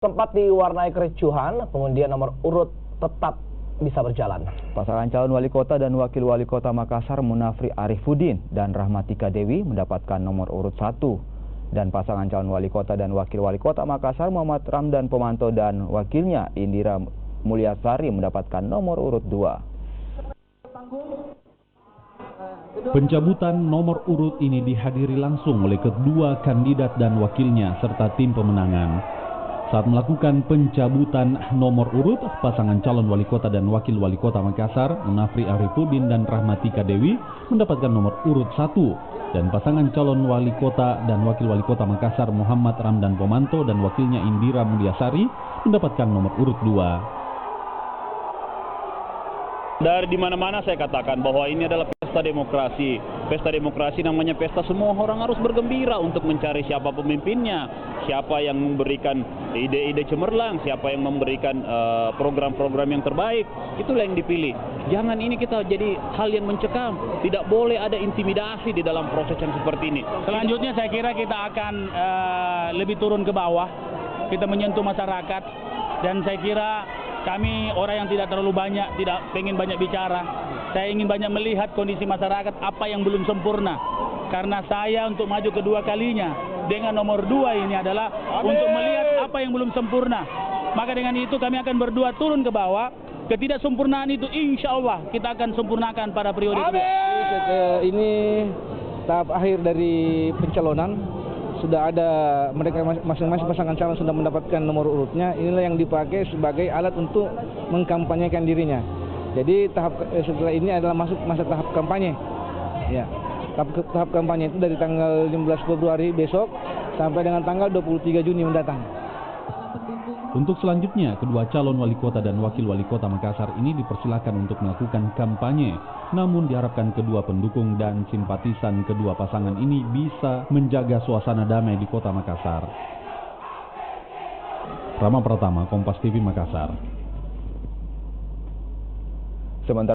Sempat diwarnai kericuhan, pengundian nomor urut tetap bisa berjalan. Pasangan calon wali kota dan wakil wali kota Makassar Munafri Arifuddin dan Rahmatika Dewi mendapatkan nomor urut 1. Dan pasangan calon wali kota dan wakil wali kota Makassar Muhammad Ramdan Pomanto dan wakilnya Indira Mulyasari mendapatkan nomor urut 2. Pencabutan nomor urut ini dihadiri langsung oleh kedua kandidat dan wakilnya serta tim pemenangan. Saat melakukan pencabutan nomor urut, pasangan calon wali kota dan wakil wali kota Makassar, Munafri Arifuddin dan Rahmatika Dewi mendapatkan nomor urut 1. Dan pasangan calon wali kota dan wakil wali kota Makassar, Muhammad Ramdan Pomanto dan wakilnya Indira Mulyasari mendapatkan nomor urut 2. Dari dimana-mana saya katakan bahwa ini adalah pesta demokrasi. Pesta demokrasi namanya pesta semua orang harus bergembira untuk mencari siapa pemimpinnya, siapa yang memberikan ide-ide cemerlang, siapa yang memberikan program-program yang terbaik. Itulah yang dipilih. Jangan ini kita jadi hal yang mencekam. Tidak boleh ada intimidasi di dalam proses yang seperti ini. Selanjutnya saya kira kita akan lebih turun ke bawah. Kita menyentuh masyarakat. Dan saya kira kami orang yang tidak terlalu banyak, tidak ingin banyak bicara. Saya ingin banyak melihat kondisi masyarakat apa yang belum sempurna. Karena saya untuk maju kedua kalinya dengan nomor 2 ini adalah untuk melihat apa yang belum sempurna. Maka dengan itu kami akan berdua turun ke bawah. Ketidaksempurnaan itu insya Allah kita akan sempurnakan pada periode kedua. Ini tahap akhir dari pencalonan. Sudah ada mereka masing-masing pasangan calon sudah mendapatkan nomor urutnya. Inilah yang dipakai sebagai alat untuk mengkampanyekan dirinya. Jadi setelah ini adalah masuk masa tahap kampanye. Ya, tahap kampanye itu dari tanggal 15 Februari besok sampai dengan tanggal 23 Juni mendatang. Untuk selanjutnya, kedua calon wali kota dan wakil wali kota Makassar ini dipersilakan untuk melakukan kampanye. Namun diharapkan kedua pendukung dan simpatisan kedua pasangan ini bisa menjaga suasana damai di kota Makassar. Rama Pratama, Kompas TV Makassar. Sementara